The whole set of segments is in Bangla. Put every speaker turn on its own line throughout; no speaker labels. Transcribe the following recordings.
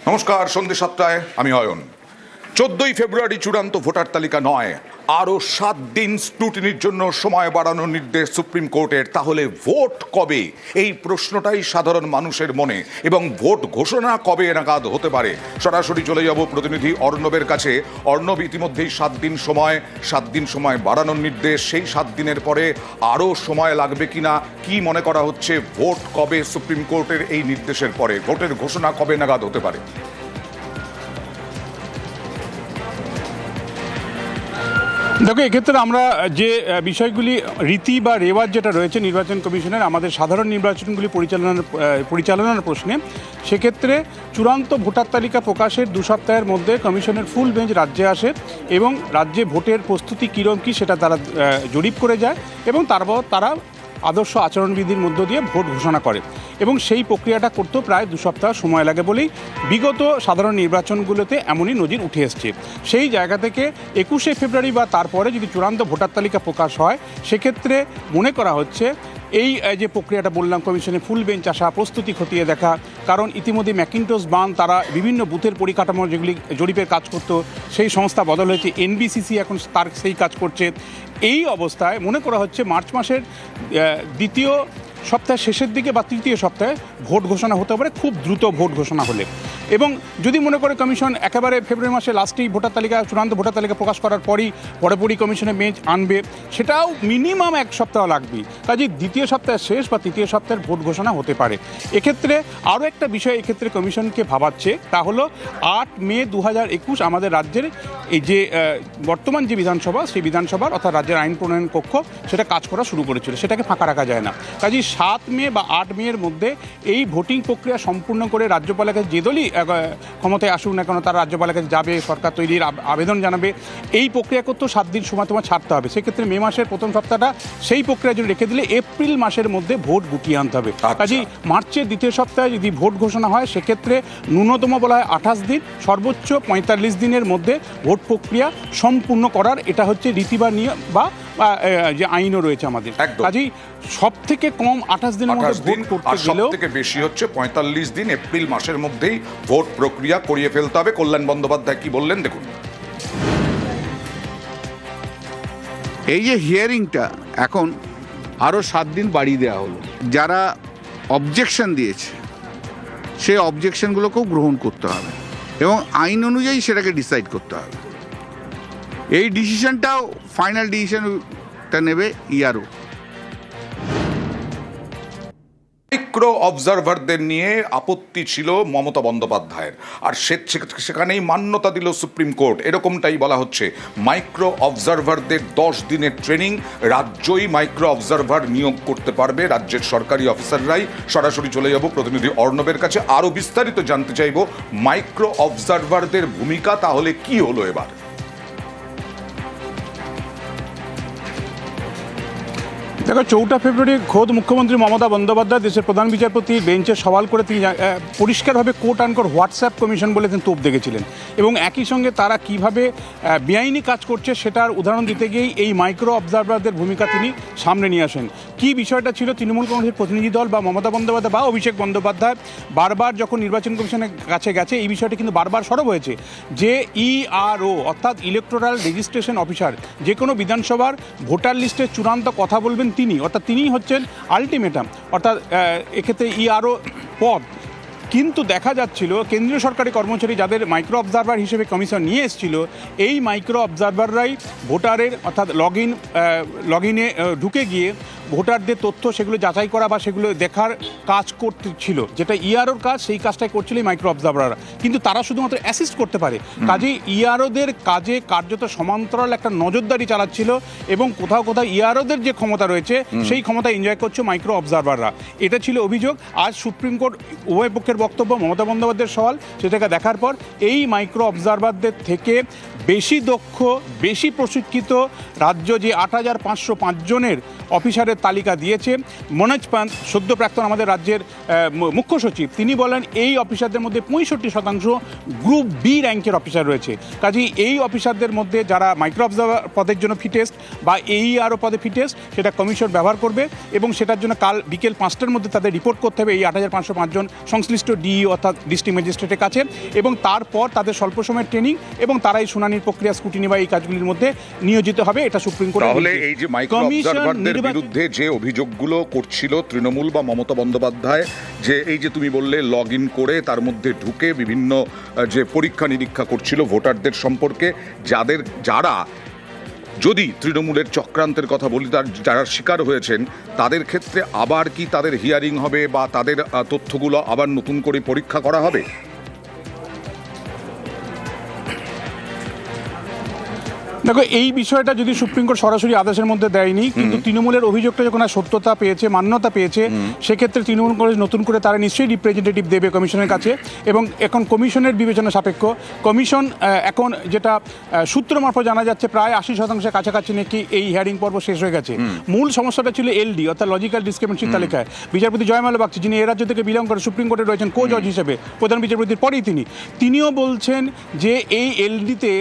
নমস্কার, সন্ধ্যে 7টায় আমি অয়ন। 14ই ফেব্রুয়ারি চূড়ান্ত ভোটার তালিকা নয়, আরও 7 দিন স্ক্রুটিনির জন্য সময় বাড়ানোর নির্দেশ সুপ্রিম কোর্টের। তাহলে ভোট কবে, এই প্রশ্নটাই সাধারণ মানুষের মনে, এবং ভোট ঘোষণা কবে নাগাদ হতে পারে। সরাসরি চলে যাব প্রতিনিধি অর্ণবের কাছে। অর্ণব, ইতিমধ্যেই 7 দিন সময় বাড়ানোর নির্দেশ। সেই 7 দিনের পরে আরও সময় লাগবে কিনা, কি মনে করা হচ্ছে ভোট কবে, সুপ্রিম কোর্টের এই নির্দেশের পরে ভোটের ঘোষণা কবে নাগাদ হতে পারে?
দেখো, এক্ষেত্রে আমরা যে বিষয়গুলি রীতি বা রেওয়াজ যেটা রয়েছে নির্বাচন কমিশনের আমাদের সাধারণ নির্বাচনগুলি পরিচালনার প্রশ্নে, সেক্ষেত্রে চূড়ান্ত ভোটার তালিকা প্রকাশের 2 সপ্তাহের মধ্যে কমিশনের ফুল বেঞ্চ রাজ্যে আসে এবং রাজ্যে ভোটের প্রস্তুতি কীরকম কী সেটা তারা জরিপ করে যায় এবং তারপর তারা আদর্শ আচরণবিধির মধ্য দিয়ে ভোট ঘোষণা করে এবং সেই প্রক্রিয়াটা করতেও প্রায় 2 সপ্তাহ সময় লাগে বলেই বিগত সাধারণ নির্বাচনগুলোতে এমনই নজির উঠে এসছে। সেই জায়গা থেকে 21শে ফেব্রুয়ারি বা তারপরে যদি চূড়ান্ত ভোটার তালিকা প্রকাশ হয়, সেক্ষেত্রে মনে করা হচ্ছে এই যে প্রক্রিয়াটা বললাম, কমিশনে ফুল বেঞ্চ আসা, প্রস্তুতি খতিয়ে দেখা, কারণ ইতিমধ্যে ম্যাকিন্টোস বান তারা বিভিন্ন বুথের পরিকাঠামো যেগুলি জরিপের কাজ করতো সেই সংস্থা বদল হয়েছে, এনবিসিসি এখন তার সেই কাজ করছে। এই অবস্থায় মনে করা হচ্ছে মার্চ মাসের দ্বিতীয় সপ্তাহের শেষের দিকে বা তৃতীয় সপ্তাহে ভোট ঘোষণা হতে পারে, খুব দ্রুত ভোট ঘোষণা হলে। এবং যদি মনে করে কমিশন একেবারে ফেব্রুয়ারি মাসে লাস্টেই ভোটার তালিকা চূড়ান্ত ভোটার তালিকা প্রকাশ করার পরপরই কমিশনের বেঞ্চ আনবে, সেটাও মিনিমাম 1 সপ্তাহ লাগবে। কাজেই দ্বিতীয় সপ্তাহের শেষ বা তৃতীয় সপ্তাহের ভোট ঘোষণা হতে পারে। এক্ষেত্রে আরও একটা বিষয় এক্ষেত্রে কমিশনকে ভাবাচ্ছে, তা হলো 8 মে 2021 আমাদের রাজ্যের এই যে বর্তমান যে বিধানসভা, সেই বিধানসভার অর্থাৎ রাজ্যের আইন প্রণয়ন কক্ষ সেটা কাজ করা শুরু করেছিল, সেটাকে ফাঁকা রাখা যায় না। কাজেই 7 মে বা 8 মে এর মধ্যে এই ভোটিং প্রক্রিয়া সম্পূর্ণ করে রাজ্যপালের কাছে যে দলই ক্ষমতায় আসুক না কেন তারা রাজ্যপালের কাছে যাবে, সরকার তৈরির আবেদন জানাবে। এই প্রক্রিয়া করতেও 7 দিন সময় তোমার ছাড়তে হবে। সেক্ষেত্রে মে মাসের প্রথম সপ্তাহটা সেই প্রক্রিয়া যদি রেখে দিলে এপ্রিল মাসের মধ্যে ভোট গুটিয়ে আনতে হবে। কাজেই মার্চের দ্বিতীয় সপ্তাহে যদি ভোট ঘোষণা হয়, সেক্ষেত্রে ন্যূনতম বলা হয় 28 দিন, সর্বোচ্চ 45 দিনের মধ্যে ভোট প্রক্রিয়া সম্পূর্ণ করার এটা হচ্ছে রীতি বা নিয়ম বা যে আইনও রয়েছে আমাদের। কাজেই সব থেকে কম 28 দিনের মধ্যে ভোট করতে গেলেও,
সব থেকে বেশি হচ্ছে 45 দিন, এপ্রিল মাসের মধ্যেই ভোট প্রক্রিয়া করিয়ে ফেলতে হবে। কল্যাণ বন্দ্যোপাধ্যায় কি বললেন দেখুন।
এই যে হিয়ারিংটা এখন আরও 7 দিন বাড়িয়ে দেওয়া হলো, যারা অবজেকশন দিয়েছে সেই অবজেকশনগুলোকেও গ্রহণ করতে হবে এবং আইন অনুযায়ী সেটাকে ডিসাইড করতে হবে। এই ডিসিশনটাও ফাইনাল ডিসিশনটা নেবে ইআরও।
মাইক্রো অবজারভারদের নিয়ে আপত্তি ছিল মমতা বন্দ্যোপাধ্যায়ের, আর সেখানেই মান্যতা দিল সুপ্রিম কোর্ট। এরকমটাই বলা হচ্ছে, মাইক্রো অবজারভারদের 10 দিনের ট্রেনিং, রাজ্যই মাইক্রো অবজারভার নিয়োগ করতে পারবে, রাজ্যের সরকারি অফিসাররাই। সরাসরি চলে যাব প্রতিনিধি অর্ণবের কাছে, আরও বিস্তারিত জানতে চাইব মাইক্রো অবজারভারদের ভূমিকা তাহলে কি হলো এবার।
দেখো, 4 ফেব্রুয়ারি খোদ মুখ্যমন্ত্রী মমতা বন্দ্যোপাধ্যায় দেশের প্রধান বিচারপতির বেঞ্চে সওয়াল করে তিনি পরিষ্কারভাবে কোট আনকোট হোয়াটসঅ্যাপ কমিশন বলে তিনি তোপ দেখেছিলেন এবং একই সঙ্গে তারা কিভাবে বেআইনি কাজ করছে সেটার উদাহরণ দিতে গিয়েই এই মাইক্রো অবজারভারদের ভূমিকা তিনি সামনে নিয়ে আসেন। কী বিষয়টা ছিল, তৃণমূল কংগ্রেসের প্রতিনিধি দল বা মমতা বন্দ্যোপাধ্যায় বা অভিষেক বন্দ্যোপাধ্যায় বারবার যখন নির্বাচন কমিশনের কাছে গেছে, এই বিষয়টা কিন্তু বারবার সরব হয়েছে যে ইআরও অর্থাৎ ইলেকটোরাল রেজিস্ট্রেশন অফিসার যে কোনো বিধানসভার ভোটার লিস্টের চূড়ান্ত কথা বলবেন তিনি, অর্থাৎ তিনিই হচ্ছেন আলটিমেটাম, অর্থাৎ এক্ষেত্রে ইআরও পদ। কিন্তু দেখা যাচ্ছিল কেন্দ্রীয় সরকারি কর্মচারী যাদের মাইক্রো অবজারভার হিসেবে কমিশন নিয়ে এসেছিল, এই মাইক্রো অবজারভাররাই ভোটারের অর্থাৎ লগ ইনে ঢুকে গিয়ে ভোটারদের তথ্য সেগুলো যাচাই করা বা সেগুলো দেখার কাজ করতেছিল, যেটা ইআরওর কাজ, সেই কাজটাই করছিল এই মাইক্রো অবজারভাররা। কিন্তু তারা শুধুমাত্র অ্যাসিস্ট করতে পারে, কাজেই ইআরওদের কাজে কার্যত সমান্তরাল একটা নজরদারি চালাচ্ছিল এবং কোথাও কোথাও ইআরওদের যে ক্ষমতা রয়েছে সেই ক্ষমতা এনজয় করছে মাইক্রো অবজারভাররা। এটা ছিল অভিযোগ। আজ সুপ্রিম কোর্ট উভয় পক্ষের বক্তব্য, মমতা বন্দ্যোপাধ্যায়ের সওয়াল, সেটাকে দেখার পর এই মাইক্রো অবজারভারদের থেকে বেশি দক্ষ, বেশি প্রশিক্ষিত রাজ্য যে 8,505 জনের অফিসারের তৃণমূলের তালিকা দিয়েছে। মনোজ পান্ত সদ্য প্রাক্তন আমাদের রাজ্যের মুখ্য সচিব, তিনি বলেন এই অফিসারদের মধ্যে 65% গ্রুপ বি র্যাঙ্কের অফিসার রয়েছে। কাজেই এই অফিসারদের মধ্যে যারা মাইক্রো অবজারভার পদের জন্য ফিটেস্ট বা AERO পদে ফিটেস্ট, সেটা কমিশন ব্যবহার করবে এবং সেটার জন্য কাল বিকেল 5টার মধ্যে তাদের রিপোর্ট করতে হবে এই 8505 জন সংশ্লিষ্ট DE অর্থাৎ ডিস্ট্রিক্ট ম্যাজিস্ট্রেটের কাছে, এবং তারপর তাদের স্বল্প সময়ের ট্রেনিং এবং তারাই শুনানির প্রক্রিয়া স্কুটিনি বা এই কাজগুলির মধ্যে নিয়োজিত হবে। এটা সুপ্রিম কোর্ট।
তাহলে এই যে মাইক্রো অবজারভারদের বিরুদ্ধে যে অভিযোগগুলো করছিল তৃণমূল বা মমতা বন্দ্যোপাধ্যায়, যে এই যে তুমি বললে লগ ইন করে তার মধ্যে ঢুকে বিভিন্ন যে পরীক্ষা নিরীক্ষা করছিল ভোটারদের সম্পর্কে, যারা যদি তৃণমূলের চক্রান্তের কথা বলি যারা শিকার হয়েছেন, তাদের ক্ষেত্রে আবার কি তাদের হিয়ারিং হবে বা তাদের তথ্যগুলো আবার নতুন করে পরীক্ষা করা হবে?
দেখো, এই বিষয়টা যদি সুপ্রিম কোর্ট সরাসরি আদেশের মধ্যে দেয়নি, কিন্তু তৃণমূলের অভিযোগটা যখন সত্যতা পেয়েছে, মান্যতা পেয়েছে, সেক্ষেত্রে তৃণমূল কংগ্রেস নতুন করে তারা নিশ্চয়ই রিপ্রেজেন্টেটিভ দেবে কমিশনের কাছে, এবং এখন কমিশনের বিবেচনা সাপেক্ষ কমিশন এখন যেটা সূত্র মারফত জানা যাচ্ছে প্রায় 80% কাছাকাছি নাকি এই হিয়ারিং পর্ব শেষ হয়ে গেছে। মূল সমস্যাটা ছিল LD অর্থাৎ লজিক্যাল ডিসক্রিমিনেশন তালিকায়। বিচারপতি জয়মাল্য বাগচি, যিনি এ রাজ্য থেকে বিলং করে সুপ্রিম কোর্টে রয়েছেন কো জজ হিসেবে, প্রধান বিচারপতির পরেই তিনিও বলছেন যে এই LD-তে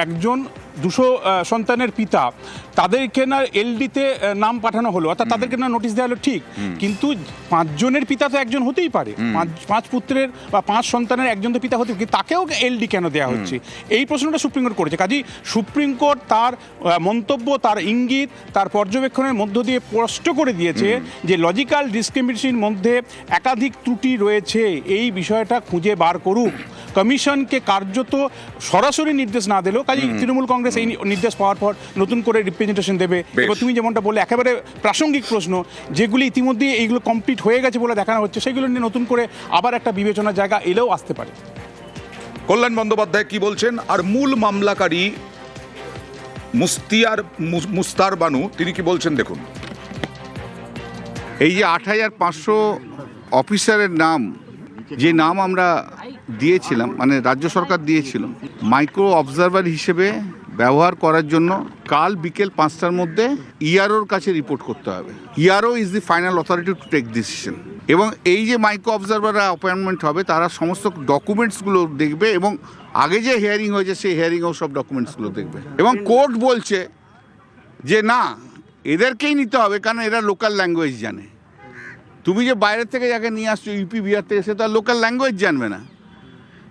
একজন 200 সন্তানের পিতা, তাদেরকে না LD-তে নাম পাঠানো হলো, অর্থাৎ তাদেরকে না নোটিশ দেওয়া হলো ঠিক, কিন্তু 5 জনের পিতা তো একজন হতেই পারে, 5 পুত্রের বা 5 সন্তানের একজন তো পিতা হতে পারে, তাকেও LD কেন দেওয়া হচ্ছে? এই প্রশ্নটা সুপ্রিম কোর্ট করেছে। কাজেই সুপ্রিম কোর্ট তার মন্তব্য, তার ইঙ্গিত, তার পর্যবেক্ষণের মধ্য দিয়ে স্পষ্ট করে দিয়েছে যে লজিক্যাল ডিসক্রিমিনেশনের মধ্যে একাধিক ত্রুটি রয়েছে, এই বিষয়টা খুঁজে বার করুক। কমিশনকে কার্যত সরাসরি নির্দেশ না দিলেও, কাজেই তৃণমূল কংগ্রেস এই নির্দেশ পাওয়ার পর নতুন করে রিপ্রেজেন্টেশন দেবে। এবার তুমি যেমনটা বললে একেবারে প্রাসঙ্গিক প্রশ্ন, যেগুলি ইতিমধ্যে এইগুলো কমপ্লিট হয়ে গেছে বলে দেখানো হচ্ছে, সেগুলো নিয়ে নতুন করে আবার একটা বিবেচনার জায়গা এলেও আসতে পারে।
কল্যাণ বন্দ্যোপাধ্যায় কি বলছেন? আর মূল মামলাকারী মুস্তার বানু তিনি কি বলছেন দেখুন।
এই যে 8500 অফিসারের নাম, যে নাম আমরা দিয়েছিলাম, মানে রাজ্য সরকার দিয়েছিল মাইক্রো অবজারভার হিসেবে ব্যবহার করার জন্য, কাল বিকেল 5টার মধ্যে EROর কাছে রিপোর্ট করতে হবে। ERO is the final authority to take decision. এবং এই যে মাইক্রো অবজারভাররা অ্যাপয়েন্টমেন্ট হবে, তারা সমস্ত ডকুমেন্টসগুলো দেখবে এবং আগে যে হিয়ারিং হয়েছে সেই হিয়ারিংয়েও সব ডকুমেন্টসগুলো দেখবে। এবং কোর্ট বলছে যে না, এদেরকেই নিতে হবে, কারণ এরা লোকাল ল্যাঙ্গুয়েজ জানে। তুমি যে বাইরের থেকে যাকে নিয়ে আসছো UP বিহার থেকে, সে তো আর লোকাল ল্যাঙ্গুয়েজ জানবে না,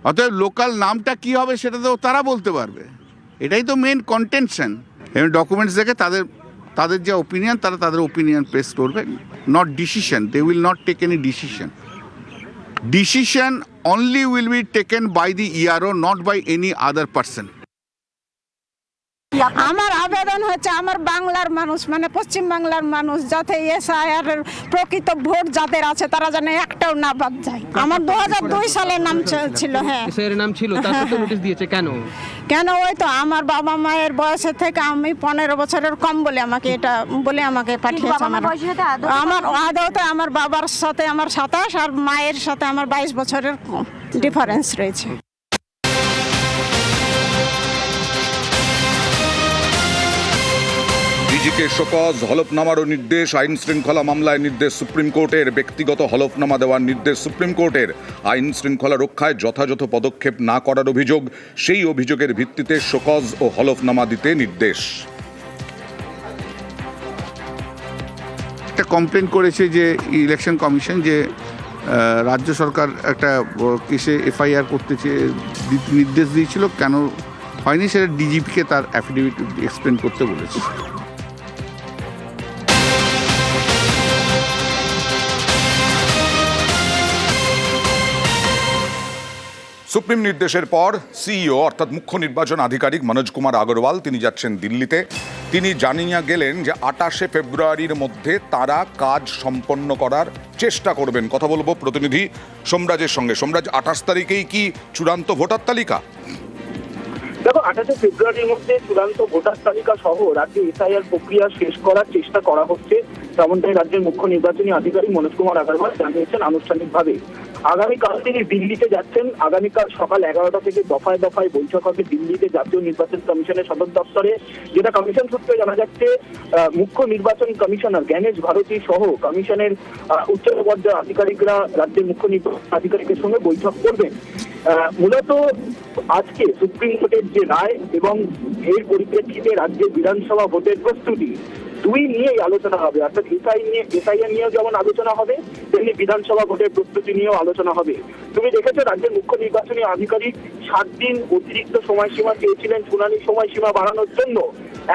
অতএব লোকাল নামটা কি হবে সেটা তো তারা বলতে পারবে। এটাই তো মেন কন্টেনশন। এবং ডকুমেন্টস দেখে তাদের যে ওপিনিয়ন, তারা তাদের ওপিনিয়ন পেশ করবে, not decision. They will not take any decision. Decision only will be taken by the ERO, not by any other person.
আমার আবেদন হচ্ছে, আমার বাংলার মানুষ মানে পশ্চিম বাংলার মানুষ, যাতে SIR এর প্রকৃত ভোট যাদের আছে তারা যেন একটাও না বাদ যায়। আমার 2002 সালের নাম ছিল। হ্যাঁ, SIR এর নাম ছিল, তারপর তো নোটিশ দিয়েছে। কেন? ওই তো আমার বাবা মায়ের বয়সের থেকে আমি 15 বছরের কম বলে আমাকে পাঠিয়েছে। আমার আদতে আমার বাবার সাথে আমার 27 আর মায়ের সাথে আমার 22 বছরের ডিফারেন্স রয়েছে।
ডিজিকে শোকজ, হলফনামারও নির্দেশ, আইন শৃঙ্খলা মামলায় নির্দেশ সুপ্রিম কোর্টের, ব্যক্তিগত হলফনামা দেওয়ার নির্দেশ সুপ্রিম কোর্টের, আইন শৃঙ্খলা রক্ষায় যথাযথ পদক্ষেপ না করার অভিযোগ, সেই অভিযোগের ভিত্তিতে শোকজ ও হলফনামা দিতে নির্দেশ।
একটা কমপ্লেন করেছে যে ইলেকশন কমিশন, যে রাজ্য সরকার একটা কেসে FIR করতে নির্দেশ দিয়েছিল, কেন হয়নি সেটা DGP-কে তার অ্যাফিডেভিট এক্সপ্লেন করতে বলেছে।
সুপ্রিম নির্দেশের পর CEO অর্থাৎ মুখ্য নির্বাচন আধিকারিক মনোজ কুমার আগরওয়াল তিনি যাচ্ছেন দিল্লিতে। তিনি জানিয়ে গেলেন যে 28শে ফেব্রুয়ারির মধ্যে তারা কাজ সম্পন্ন করার চেষ্টা করবেন। কথা বলবো প্রতিনিধি সোমরাজের সঙ্গে। সোমরাজ, 28 তারিখেই কি চূড়ান্ত ভোটার তালিকা?
দেখো, 28শে ফেব্রুয়ারির মধ্যে চূড়ান্ত ভোটার তালিকা সহ রাজ্যে SIR প্রক্রিয়া শেষ করার চেষ্টা করা হচ্ছে, তেমনটাই রাজ্যের মুখ্য নির্বাচনী আধিকারিক মনোজ কুমার আগরওয়াল জানিয়েছেন আনুষ্ঠানিকভাবে। আগামীকাল তিনি দিল্লিতে যাচ্ছেন। আগামীকাল সকাল 11টা থেকে দফায় দফায় বৈঠক হবে দিল্লিতে জাতীয় নির্বাচন কমিশনের সদর দপ্তরে। যেটা কমিশন সূত্রে জানা যাচ্ছে, মুখ্য নির্বাচন কমিশনার জ্ঞানেশ ভারতী সহ কমিশনের উচ্চ পর্যায়ের আধিকারিকরা রাজ্যের মুখ্য নির্বাচন আধিকারিকের সঙ্গে বৈঠক করবেন। মূলত আজকে সুপ্রিম কোর্টের যে রায় এবং এর পরিপ্রেক্ষিতে রাজ্যের বিধানসভা ভোটের প্রস্তুতি দুই নিয়েই আলোচনা হবে। অর্থাৎ এসআইআর নিয়েও যেমন আলোচনা হবে, তেমনি বিধানসভা ভোটের প্রস্তুতি নিয়েও আলোচনা হবে। তুমি দেখেছো রাজ্যের মুখ্য নির্বাচনী আধিকারিক 7 দিন অতিরিক্ত সময়সীমা চেয়েছিলেন শুনানির সময়সীমা বাড়ানোর জন্য।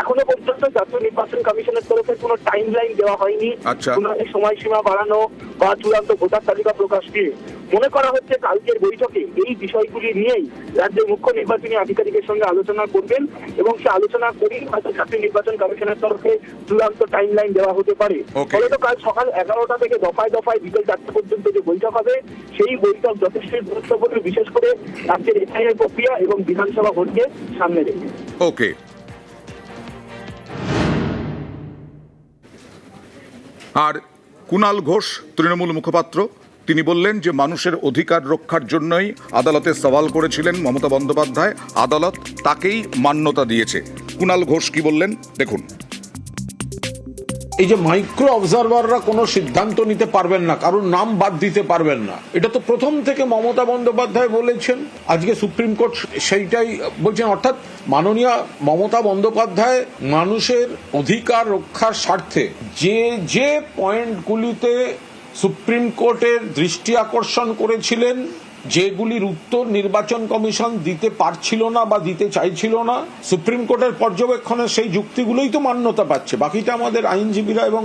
এখনো পর্যন্ত জাতীয় নির্বাচন কমিশনের তরফে কোনো টাইম লাইন দেওয়া হয়নি শুনানির সময়সীমা বাড়ানো বা চূড়ান্ত ভোটার তালিকা প্রকাশ দিয়ে। মনে করা হচ্ছে কালকের বৈঠকে এই বিষয়গুলি নিয়েই রাজ্যের মুখ্য নির্বাচনী আধিকারিকের সঙ্গে আলোচনা করবেন এবং সে আলোচনা করেই হয়তো জাতীয় নির্বাচন কমিশনের তরফে চূড়ান্ত টাইম লাইন দেওয়া হতে পারে। ফলে তো কাল সকাল 11টা থেকে দফায় দফায় বিকেল 4টা পর্যন্ত যে বৈঠক হবে, সেই বৈঠক যথেষ্ট গুরুত্বপূর্ণ, বিশেষ করে রাজ্যের এসআইআর প্রক্রিয়া এবং বিধানসভা ভোটকে সামনে রেখে।
ওকে, আর কুণাল ঘোষ তৃণমূল মুখপাত্র, তিনি বললেন যে মানুষের অধিকার রক্ষার জন্যই আদালতে সওয়াল করেছিলেন মমতা বন্দ্যোপাধ্যায়, আদালত তাকেই মান্যতা দিয়েছে। কুণাল ঘোষ কি বললেন দেখুন।
এই যে মাইক্রো অবজারভাররা কোনো সিদ্ধান্ত নিতে পারবেন না, কারোর নাম বাদ দিতে পারবেন না, এটা তো প্রথম থেকে মমতা বন্দ্যোপাধ্যায় বলেছেন। আজকে সুপ্রিম কোর্ট সেইটাই বলছেন। অর্থাৎ মাননীয় মমতা বন্দ্যোপাধ্যায় মানুষের অধিকার রক্ষার স্বার্থে যে যে পয়েন্টগুলিতে সুপ্রিম কোর্টের দৃষ্টি আকর্ষণ করেছিলেন, যেগুলির উত্তর নির্বাচন কমিশন দিতে পারছিল না বা দিতে চাইছিল না, সুপ্রিম কোর্টের পর্যবেক্ষণে সেই যুক্তিগুলোই তো মান্যতা পাচ্ছে। বাকিটা আমাদের আইনজীবীরা এবং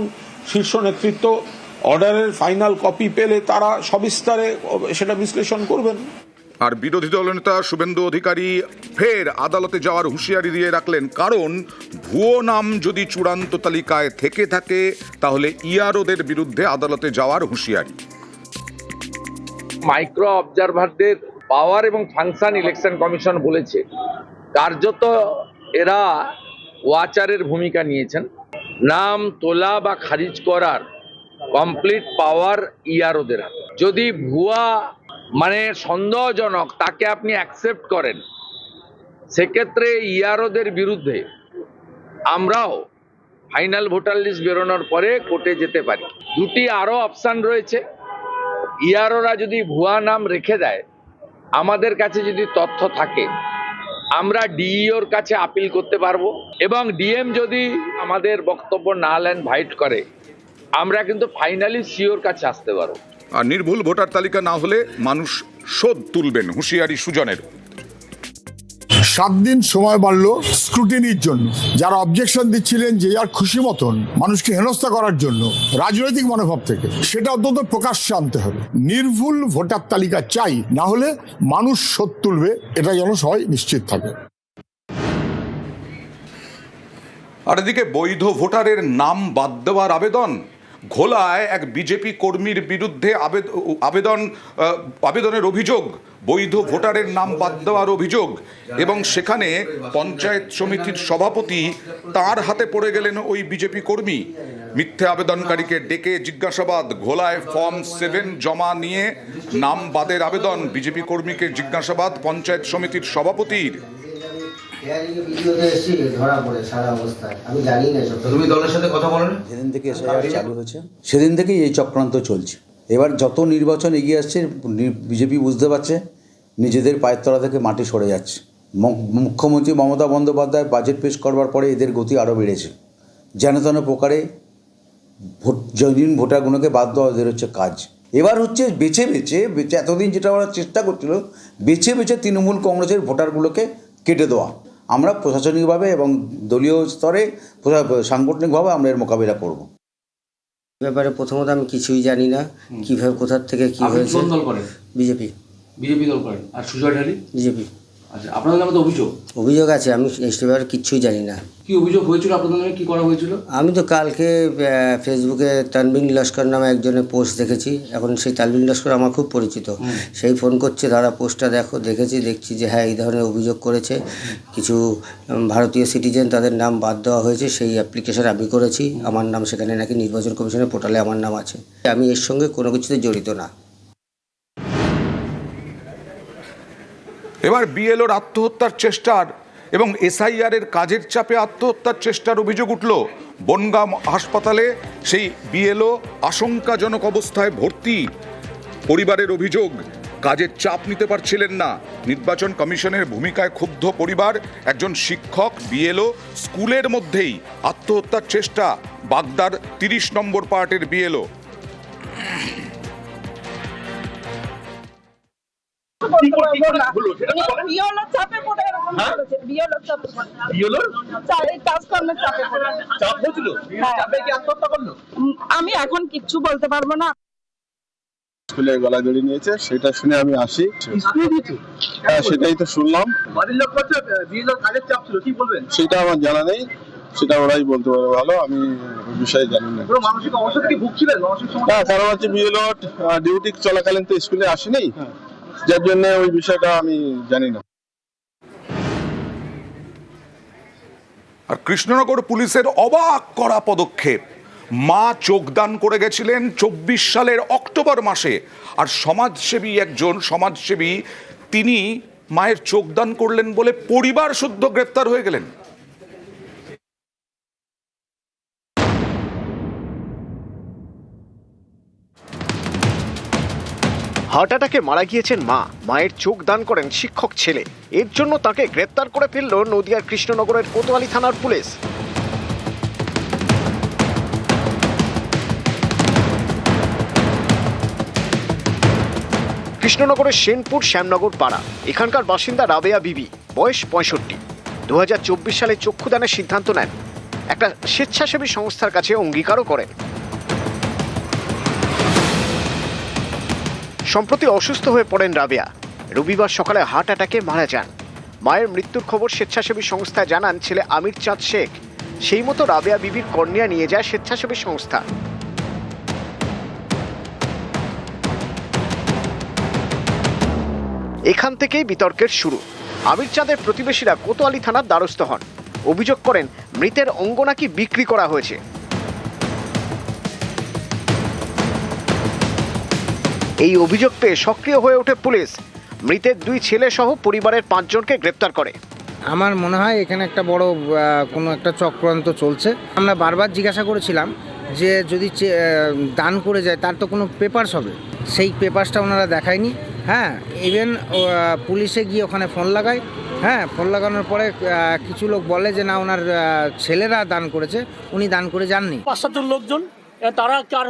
শীর্ষ নেতৃত্ব অর্ডারের ফাইনাল কপি পেলে তারা সবিস্তারে সেটা বিশ্লেষণ করবেন।
আর বিরোধী দলনেতা শুভেন্দু অধিকারী ফের আদালতে যাওয়ার হুঁশিয়ারি দিয়ে রাখলেন, কারণ ভুয়ো নাম যদি চূড়ান্ত তালিকায় থেকে থাকে তাহলে ইআরওদের বিরুদ্ধে আদালতে যাওয়ার হুঁশিয়ারি।
মাইক্রো অবজারভারদের পাওয়ার এবং ফাংশন ইলেকশন কমিশন বলেছে কার্যত এরা ওয়াচারের ভূমিকা নিয়েছেন। নাম তোলা বা খারিজ করার কমপ্লিট পাওয়ার ইআরওদের হাতে। যদি ভুয়া মানে সন্দেহজনক তাকে আপনি অ্যাকসেপ্ট করেন, সেক্ষেত্রে ইআরওদের বিরুদ্ধে আমরাও ফাইনাল ভোটার লিস্ট বেরোনোর পরে কোর্টে যেতে পারি। দুটি আরও অপশান রয়েছে। ইআরওরা যদি ভুয়া নাম রেখে দেয়, আমাদের কাছে যদি তথ্য থাকে, আমরা ডিইওর কাছে আপিল করতে পারবো এবং ডিএম যদি আমাদের বক্তব্য না নেন, ভাইট করে, আমরা কিন্তু ফাইনালি সিওর কাছে আসতে পারবো।
আর নির্ভুল ভোটার তালিকা না হলে মানুষ শোধ তুলবেন, হুঁশিয়ারি সুজনের।
7 দিন সময় বাড়ল স্ক্রুটিনির জন্য। যারা অবজেকশন দিচ্ছিলেন যে যার খুশি মতন মানুষকে হেনস্থা করার জন্য রাজনৈতিক মনোভাব থেকে, সেটা অন্তত প্রকাশ্যে আনতে হবে। নির্ভুল ভোটার তালিকা চাই, না হলে মানুষ শোধ তুলবে, এটা যেন সবাই নিশ্চিত থাকে।
আর এদিকে বৈধ ভোটারের নাম বাদ দেওয়ার আবেদন। ঘোলায় এক বিজেপি কর্মীর বিরুদ্ধে আবেদনের অভিযোগ, বৈধ ভোটারের নাম বাদ দেওয়ার অভিযোগ, এবং সেখানে পঞ্চায়েত সমিতির সভাপতি তার হাতে পড়ে গেলেন ওই বিজেপি কর্মী। মিথ্যে আবেদনকারীকে ডেকে জিজ্ঞাসাবাদ। ঘোলায় ফর্ম 7 জমা নিয়ে নাম বাদের আবেদন, বিজেপি কর্মীকে জিজ্ঞাসাবাদ পঞ্চায়েত সমিতির সভাপতির।
তুমি দলের সাথে কথা বলেন? যেদিন থেকে এসআইআর চালু হয়েছে সেদিন থেকেই এই চক্রান্ত চলছে। এবার যত নির্বাচন এগিয়ে আসছে বিজেপি বুঝতে পারছে নিজেদের পায়ের তলা থেকে মাটি সরে যাচ্ছে। মুখ্যমন্ত্রী মমতা বন্দ্যোপাধ্যায় বাজেট পেশ করবার পরে এদের গতি আরও বেড়েছে। যেন তেন প্রকারে জৈন ভোটারগুলোকে বাদ দেওয়া এদের হচ্ছে কাজ। এবার হচ্ছে বেছে বেছে এতদিন যেটা ওরা চেষ্টা করছিল, বেছে বেছে তৃণমূল কংগ্রেসের ভোটারগুলোকে কেটে দেওয়া। আমরা প্রশাসনিকভাবে এবং দলীয় স্তরে সাংগঠনিকভাবে আমরা এর মোকাবিলা করব।
ব্যাপারে প্রথমত আমি কিছুই জানি না, কিভাবে কোথার থেকে কি হয়েছে।
কোন দল করেন?
বিজেপি।
বিজেপি দল করেন। আর সুজয় ঢালি? বিজেপি। আচ্ছা, আপনাদের নামে তো
অভিযোগ আছে, আমি এই ব্যাপারে কিচ্ছুই জানি না।
কি অভিযোগ হয়েছিল আপনাদের নামে? কি করা হয়েছিল?
আমি তো কালকে ফেসবুকে তানবিন লস্কর নামে একজনের পোস্ট দেখেছি। এখন সেই তানবিন লস্কর আমার খুব পরিচিত। সেই ফোন করছে, দাদা পোস্টটা দেখছি যে হ্যাঁ এই ধরনের অভিযোগ করেছে। কিছু ভারতীয় সিটিজেন, তাদের নাম বাদ দেওয়া হয়েছে। সেই অ্যাপ্লিকেশন আমি করেছি, আমার নাম সেখানে নাকি নির্বাচন কমিশনের পোর্টালে আমার নাম আছে। আমি এর সঙ্গে কোনো কিছুতে জড়িত না।
এবার বিএলওর আত্মহত্যার চেষ্টার এবং এসআইআর এর কাজের চাপে আত্মহত্যার চেষ্টার অভিযোগ উঠল। বনগাঁ হাসপাতালে সেই বিএলও আশঙ্কাজনক অবস্থায় ভর্তি। পরিবারের অভিযোগ, কাজের চাপ নিতে পারছিলেন না। নির্বাচন কমিশনের ভূমিকায় ক্ষুব্ধ পরিবার। একজন শিক্ষক, বিএলও, স্কুলের মধ্যেই আত্মহত্যার চেষ্টা। বাগদার 30 নম্বর পার্টের বিএলও।
আমি এখন কিচ্ছু বলতে পারবো না।
স্কুলে গলা দড়ি নিয়েছে, সেটা শুনে আমি আসি। হ্যাঁ, সেটাই তো শুনলাম। সেটা আমার জানা নেই, সেটা ওরাই বলতে পারে ভালো, আমি ওই বিষয়ে জানি না। হ্যাঁ, কারণ হচ্ছে বিএলও ডিউটি চলাকালীন তো স্কুলে আসেনি, যার জন্য ওই বিষয়টা আমি জানি না।
আর কৃষ্ণনগর পুলিশের অবাক করা পদক্ষেপ। মা চোখদান করে গেছিলেন 24 সালের অক্টোবর মাসে, আর সমাজসেবী তিনি মায়ের চোখদান করলেন বলে পরিবার শুদ্ধ গ্রেফতার হয়ে গেলেন।
হার্ট অ্যাটাকে মারা গিয়েছেন মা, মায়ের চোখ দান করেন শিক্ষক ছেলে। এর জন্য তাকে গ্রেপ্তার করে ফেলল নদিয়ার কৃষ্ণনগরের কোতোয়ালি থানার পুলিশ। কৃষ্ণনগরের সেনপুর শ্যামনগর পাড়া। এখানকার বাসিন্দা রাবেয়া বিবি, বয়স 65। 2024 সালে চক্ষুদানের সিদ্ধান্ত নেন। একটা স্বেচ্ছাসেবী সংস্থার কাছে অঙ্গীকারও করেন। সম্প্রতি অসুস্থ হয়ে পড়েন রাবেয়া। রবিবার সকালে হার্ট অ্যাটাকে মারা যান। মায়ের মৃত্যুর খবর স্বেচ্ছাসেবী সংস্থায় জানান ছেলে আমির চাঁদ শেখ। সেই মতো রাবেয়া বিবির কর্নিয়া নিয়ে যায় স্বেচ্ছাসেবী সংস্থা। এখান থেকেই বিতর্কের শুরু। আমির চাঁদের প্রতিবেশীরা কোতোয়ালি থানার দ্বারস্থ হন। অভিযোগ করেন মৃতের অঙ্গ নাকি বিক্রি করা হয়েছে। এই অভিযোগ পেয়ে সক্রিয় হয়ে ওঠে পুলিশ। মৃতের 2 ছেলে সহ পরিবারের 5 জনকে গ্রেপ্তার করে।
আমার মনে হয় এখানে একটা বড় কোনো একটা চক্রান্ত চলছে। আমরা বারবার জিজ্ঞাসা করেছিলাম যে যদি দান করে যায় তার তো কোনো পেপারস হবে, সেই পেপারসটা ওনারা দেখায়নি। হ্যাঁ, ইভেন পুলিশে গিয়ে ওখানে ফোন লাগায়। হ্যাঁ, ফোন লাগানোর পরে কিছু লোক বলে যে না, ওনার ছেলেরা দান করেছে, উনি দান করে যাননি।
5-7 জন লোকজন, তারা কার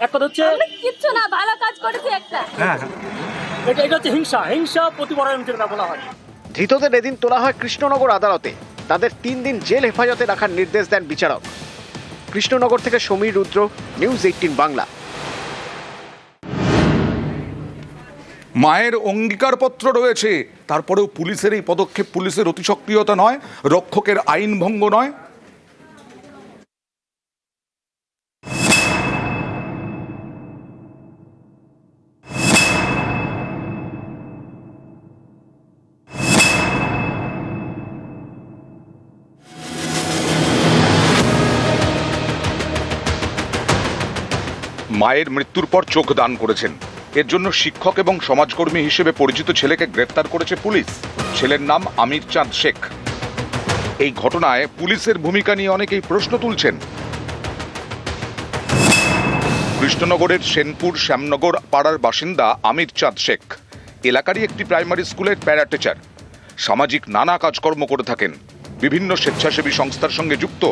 এক কথা হচ্ছে
কিচ্ছু না, ভালো কাজ করেছে একটা।
হ্যাঁ, এটা হচ্ছে হিংসা প্রতিবারের যেটা বলা হয়।
ধৃতদের এদিন তোলা হয় কৃষ্ণনগর আদালতে। তাদের 3 দিন জেল হেফাজতে রাখার নির্দেশ দেন বিচারক। কৃষ্ণনগর থেকে সমীর রুদ্র, নিউজ 18 বাংলা।
মায়ের অঙ্গীকারপত্র রয়েছে, তারপরেও পুলিশের এই পদক্ষেপ পুলিশের অতি সক্রিয়তা নয়, রক্ষকের আইন ভঙ্গ নয়। মায়ের মৃত্যুর পর চোখ দান করেছেন, এর জন্য শিক্ষক এবং সমাজকর্মী হিসেবে পরিচিত ছেলেকে গ্রেফতার করেছে পুলিশ। ছেলের নাম আমির চাঁদ শেখ। এই ঘটনায় পুলিশের ভূমিকা নিয়ে অনেকেই প্রশ্ন তুলছেন। কৃষ্ণনগরের সেনপুর শ্যামনগর পাড়ার বাসিন্দা আমির চাঁদ শেখ এলাকারই একটি প্রাইমারি স্কুলের প্যারা টিচার। সামাজিক নানা কাজকর্ম করে থাকেন, বিভিন্ন স্বেচ্ছাসেবী সংস্থার সঙ্গে যুক্ত।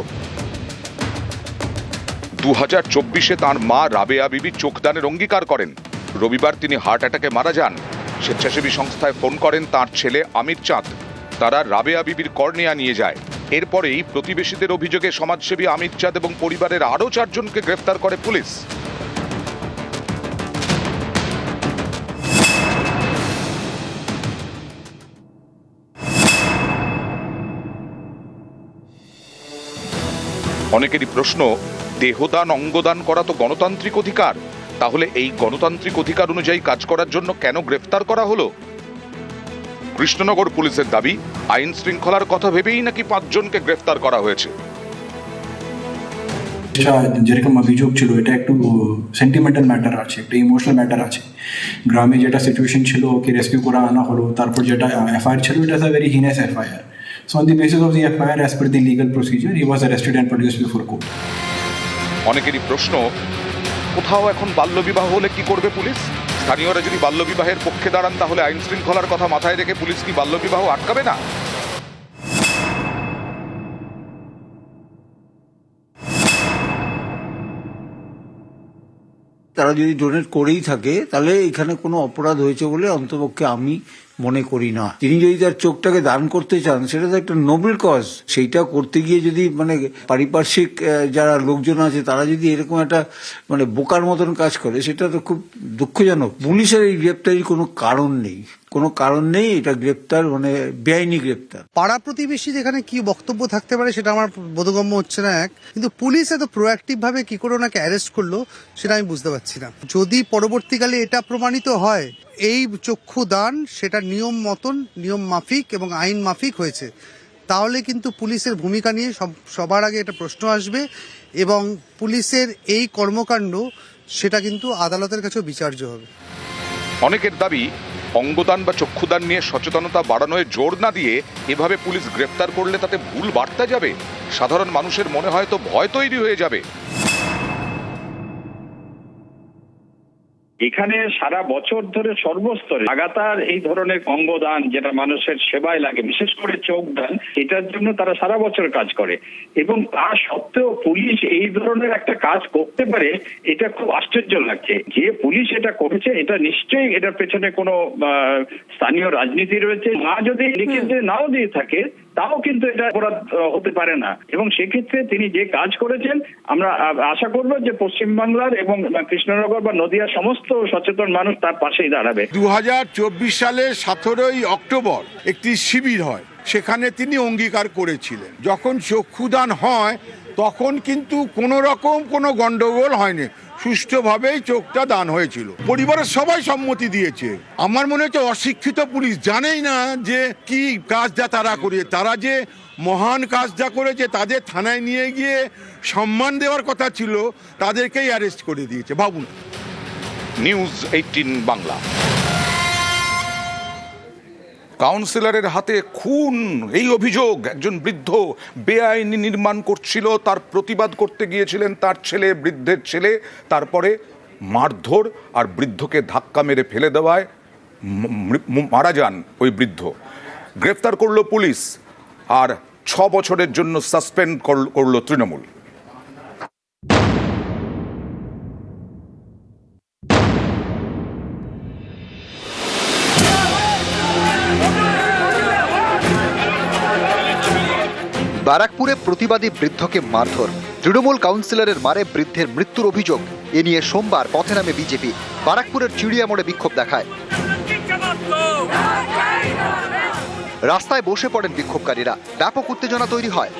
2024-এ তাঁর মা রাবেয়া বিবি চোখদানের অঙ্গীকার করেন। রবিবার তিনি হার্ট অ্যাটাকে মারা যান। স্বেচ্ছাসেবী সংস্থায় ফোন করেন তাঁর ছেলে আমির চাঁদ। তারা রাবেয়া বিবির কর্নিয়া নিয়ে যায়। এরপরেই প্রতিবেশীদের অভিযোগে সমাজসেবী আমির চাঁদ এবং পরিবারের আরও 4 জনকে গ্রেফতার করে পুলিশ। অনেকেরই প্রশ্ন, দেহদান অঙ্গদান করা তো গণতান্ত্রিক অধিকার, তাহলে এই গণতান্ত্রিক অধিকার অনুযায়ী কাজ করার জন্য কেন গ্রেফতার করা হলো? কৃষ্ণনগর পুলিশের দাবি, আইন শৃঙ্খলার কথা ভেবেই নাকি 5 জনকে গ্রেফতার করা হয়েছে।
যেরকম অভিযোগ ছিল এটা একটু সেন্টিমেন্টাল ম্যাটার আছে, একটা ইমোশনাল ম্যাটার আছে। গ্রামে যেটা সিচুয়েশন ছিল ওকে রেস্কিউ করা আনা হলো, তারপর যেটা এফআইআর ছিল এটা a very heinous FIR. So on the basis of the FIR, as per the legal procedure, he was arrested and produced before court.
অনেকেরই প্রশ্ন, কোথাও এখন বাল্যবিবাহ হলে কি করবে পুলিশ? স্থানীয়রা যদি বাল্যবিবাহের পক্ষে দাঁড়ান তাহলে আইন শৃঙ্খলার কথা মাথায় রেখে পুলিশ কি বাল্যবিবাহ আটকাবে না?
তারা যদি ডোনেট করেই থাকে তাহলে এখানে কোনো অপরাধ হয়েছে বলে অন্তপক্ষে আমি মনে করি না। তিনি যদি তার চোখটাকে দান করতে চান সেটা তো একটা নোবেল কজ, সেইটা করতে গিয়ে যদি পারিপার্শ্বিক যারা লোকজন আছে তারা যদি এরকম একটা বোকার মতন কাজ করে সেটা তো খুব দুঃখজনক। পুলিশের এই গ্রেপ্তারির কোনো কারণ নেই, এটা গ্রেপ্তার বেআইনি গ্রেপ্তার।
পাড়া প্রতিবেশী যেখানে কি বক্তব্য থাকতে পারে সেটা আমার বোধগম্য হচ্ছে না এক, কিন্তু পুলিশ এত প্রোঅ্যাক্টিভ ভাবে কি করে ওনাকে অ্যারেস্ট করলো সেটা আমি বুঝতে পারছি না। যদি পরবর্তীকালে এটা প্রমাণিত হয় এই চক্ষু দান সেটা নিয়ম মাফিক এবং আইন মাফিক হয়েছে, তাহলে কিন্তু পুলিশের ভূমিকা নিয়ে সবার আগে একটা প্রশ্ন আসবে এবং পুলিশের এই কর্মকাণ্ড সেটা কিন্তু আদালতের কাছেও বিচার্য হবে।
অনেকের দাবি, অঙ্গদান বা চক্ষুদান নিয়ে সচেতনতা বাড়ানোয় জোর না দিয়ে এভাবে পুলিশ গ্রেপ্তার করলে তাতে ভুল বার্তা যাবে, সাধারণ মানুষের মনে হয়তো ভয় তৈরি হয়ে যাবে।
এখানে সারা বছর ধরে সর্বস্তরে লাগাতার এই ধরনের অঙ্গদান, যেটা মানুষের সেবায় লাগে, বিশেষ করে চোখ দান, এটার জন্য তারা সারা বছর কাজ করে এবং তা সত্ত্বেও পুলিশ এই ধরনের একটা কাজ করতে পারে, এটা খুব আশ্চর্য লাগছে। যে পুলিশ এটা করেছে এটা নিশ্চয়ই এটার পেছনে কোনো স্থানীয় রাজনীতি রয়েছে। মা যদি লিখিত নাও দিয়ে থাকে তাও কিন্তু এটা অপরাধ হতে পারে না এবং সেক্ষেত্রে তিনি যে কাজ করেছেন আমরা আশা করব যে পশ্চিমবাংলার এবং কৃষ্ণনগর বা নদিয়ার সমস্ত সচেতন মানুষ তার পাশেই দাঁড়াবে।
2024 সালের 17ই অক্টোবর একটি শিবির হয়, সেখানে তিনি অঙ্গীকার করেছিলেন যখন চক্ষুদান হয় তখন কিন্তু কোনো রকম কোনো গন্ডগোল হয়নি, সুষ্ঠুভাবেই চোখটা দান হয়েছিল। পরিবারের সবাই সম্মতি দিয়েছে। আমার মনে হচ্ছে অশিক্ষিত পুলিশ জানেই না যে কি কাজটা তারা করে, তারা যে মহান কাজটা করেছে তাদের থানায় নিয়ে গিয়ে সম্মান দেওয়ার কথা ছিল, তাদেরকেই অ্যারেস্ট করে দিয়েছে। ভাবুন।
নিউজ 18 বাংলা। কাউন্সিলরের হাতে খুন, এই অভিযোগ। একজন বৃদ্ধ বেআইনি নির্মাণ করছিল, তার প্রতিবাদ করতে গিয়েছিলেন তার ছেলে, বৃদ্ধের ছেলে, তারপরে মারধর আর বৃদ্ধকে ধাক্কা মেরে ফেলে দেওয়ায় মারা যান ওই বৃদ্ধ। গ্রেফতার করলো পুলিশ আর 6 বছরের জন্য সাসপেন্ড করলো তৃণমূল।
ব্যারাকপুরে প্রতিবাদী বৃদ্ধকে মারধর, তৃণমূল কাউন্সিলরের মারে বৃদ্ধের মৃত্যুর অভিযোগ। এ নিয়ে সোমবার পথে নামে বিজেপি, ব্যারাকপুরের চিড়িয়া মোড়ে বিক্ষোভ দেখায়। রাস্তায় বসে পড়েন বিক্ষোভকারীরা, ব্যাপক উত্তেজনা তৈরি হয়।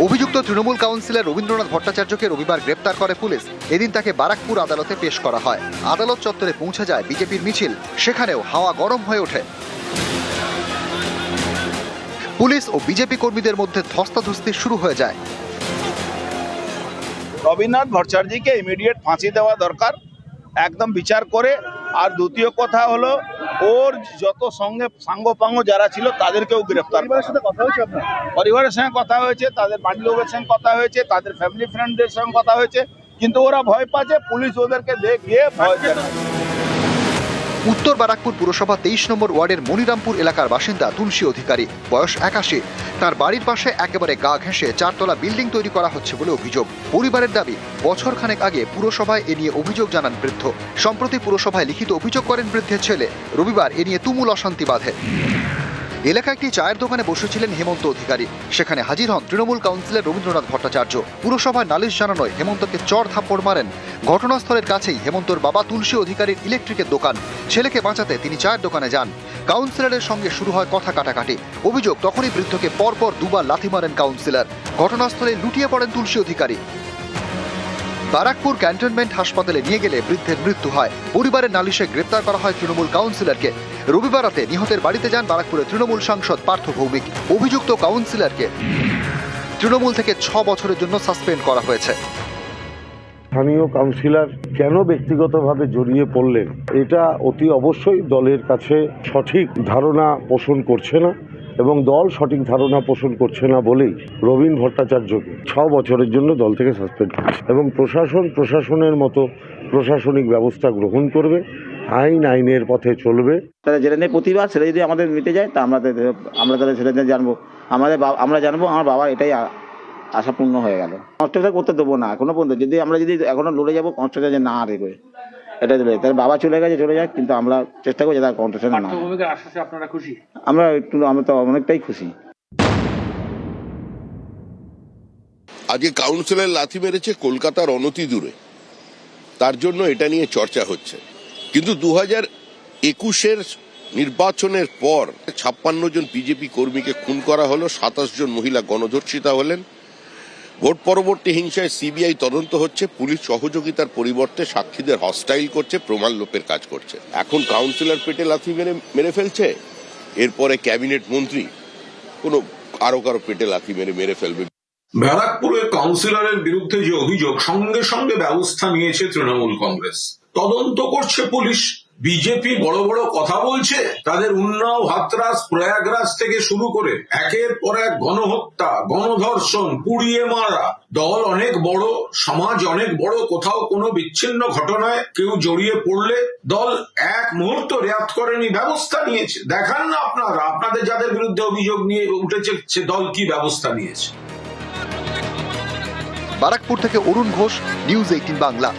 অভিযুক্ত তৃণমূল কাউন্সিলর রবীন্দ্রনাথ ভট্টাচার্যকে রবিবার গ্রেপ্তার করে পুলিশ। এদিন তাকে ব্যারাকপুর আদালতে পেশ করা হয়। আদালত চত্বরে পৌঁছে যায় বিজেপির মিছিল, সেখানেও হাওয়া গরম হয়ে ওঠে। পুলিশ ও বিজেপি কর্মীদের মধ্যে ধস্তাধস্তি শুরু হয়ে যায়।
রবীন্দ্রনাথ ভট্টাচার্যকে ইমিডিয়েট ফাঁসি দেওয়া দরকার, একদম বিচার করে। আর দ্বিতীয় কথা হলো ওর যত সঙ্গে সাঙ্গপাঙ্গ যারা ছিল তাদেরকেও গ্রেফতার। পরিবারের সঙ্গে কথা হয়েছে, আপনার পরিবারের সঙ্গে কথা হয়েছে, তাদের বাড়ির লোকের সঙ্গে কথা হয়েছে, তাদের ফ্যামিলি ফ্রেন্ডদের সঙ্গে কথা হয়েছে, কিন্তু ওরা ভয় পাচ্ছে, পুলিশ ওদেরকে দেখে ভয় পায়।
উত্তর ব্যারাকপুর পুরসভা 23 নম্বর ওয়ার্ডের মনিরামপুর এলাকার বাসিন্দা তুলসী অধিকারী, বয়স 81। তার বাড়ির পাশে একেবারে গা ঘেঁষে 4 তলা বিল্ডিং তৈরি করা হচ্ছে বলে অভিযোগ। পরিবারের দাবি, বছরখানেক আগে পুরসভায় এ নিয়ে অভিযোগ জানান বৃদ্ধ। সম্প্রতি পুরসভায় লিখিত অভিযোগ করেন বৃদ্ধের ছেলে। রবিবার এ নিয়ে তুমুল অশান্তি বাধে। এলাকায় একটি চায়ের দোকানে বসেছিলেন হেমন্ত অধিকারী, সেখানে হাজির হন তৃণমূল কাউন্সিলর রবীন্দ্রনাথ ভট্টাচার্য। পুরসভায় নালিশ জানানোয় হেমন্তকে চড় থাপ্পড় মারেন। ঘটনাস্থলের কাছেই হেমন্তর বাবা তুলসী অধিকারীর ইলেকট্রিকের দোকান, ছেলেকে বাঁচাতে তিনি চায়ের দোকানে যান। কাউন্সিলরের সঙ্গে শুরু হয় কথা কাটাকাটি। অভিযোগ, তখনই বৃদ্ধকে পরপর 2 বার লাথি মারেন কাউন্সিলর। ঘটনাস্থলে লুটিয়ে পড়েন তুলসী অধিকারী। ব্যারাকপুর ক্যান্টনমেন্ট হাসপাতালে নিয়ে গেলে বৃদ্ধের মৃত্যু হয়। পরিবারের নালিশে গ্রেপ্তার করা হয় তৃণমূল কাউন্সিলরকে। রবিবার রাতে নিহতের বাড়িতে যান ব্যারাকপুরের তৃণমূল সাংসদ পার্থ ভৌমিক। অভিযুক্ত কাউন্সিলরকে তৃণমূল থেকে 6 বছরের জন্য সাসপেন্ড করা হয়েছে।
স্থানীয় কাউন্সিলর কেন ব্যক্তিগতভাবে জড়িয়ে পড়লেন, এটা অতি অবশ্যই দলের কাছে সঠিক ধারণা পোষণ করছে না, এবং দল সঠিক ধারণা পোষণ করছে না বলেই রবীন ভট্টাচার্যকে 6 বছরের জন্য দল থেকে সাসপেন্ড করছে। এবং প্রশাসনের মতো প্রশাসনিক ব্যবস্থা গ্রহণ করবে, আইনের পথে চলবে।
তারা যেটা নিয়ে প্রতিবাদ, সেটা যদি আমাদের মিটে যায় তা আমরা তাহলে সেটা নিয়ে জানবো, আমরা জানবো আমার বাবা এটাই আশাপূর্ণ হয়ে গেল। কনস্ট্রাকশন করতে দেবো না এখনো পর্যন্ত, আমরা যদি এখনো লড়ে যাবো কনস্ট্রাকশন যে না রেখে, এটাই দেবে। তার বাবা চলে গেছে, চলে যাক, কিন্তু আমরা চেষ্টা করছি তার কনস্ট্রাকশন না।
আপনারা খুশি?
আমরা তো অনেকটাই খুশি।
আজকে কাউন্সিলর লাথি মেরেছে কলকাতার অনতি দূরে, তার জন্য এটা নিয়ে চর্চা হচ্ছে। কিন্তু 2021-এর নির্বাচনের পর 56 জন বিজেপি কর্মীকে খুন করা হলো, 27 জন মহিলা গণধর্ষিতা হলেন। ভোট পরবর্তী হিংসায় সিবিআই তদন্ত হচ্ছে, পুলিশ সহযোগিতার পরিবর্তে সাক্ষীদের হস্টাইল করছে, প্রমাণ লোপের কাজ করছে। এখন কাউন্সিলর পেটে লাথি মেরে ফেলছে, এরপরে ক্যাবিনেট মন্ত্রী কারো পেটে লাথি মেরে ফেলবে।
ব্যারাকপুরের কাউন্সিলরের বিরুদ্ধে যে অভিযোগ, সঙ্গে সঙ্গে ব্যবস্থা নিয়েছে তৃণমূল কংগ্রেস, তদন্ত করছে পুলিশ। বিজেপি বড় বড় কথা বলছে, তাদের উন্নাও, হাতরাস, প্রয়াগরাজ থেকে শুরু করে একের পর এক গণহত্যা, গণধর্ষণ, পুড়িয়ে মারা। দল অনেক বড়, সমাজ অনেক বড়, কোথাও কোনো বিচ্ছিন্ন ঘটনায় কেউ জড়িয়ে পড়লে দল এক মুহূর্ত রেয়াত করেনি, ব্যবস্থা নিয়েছে। দেখান না আপনাদের যাদের বিরুদ্ধে অভিযোগ নিয়ে উঠেছে সে দল কি ব্যবস্থা নিয়েছে।
বারাকপুর থেকে অরুণ ঘোষ, নিউজ 18 বাংলা।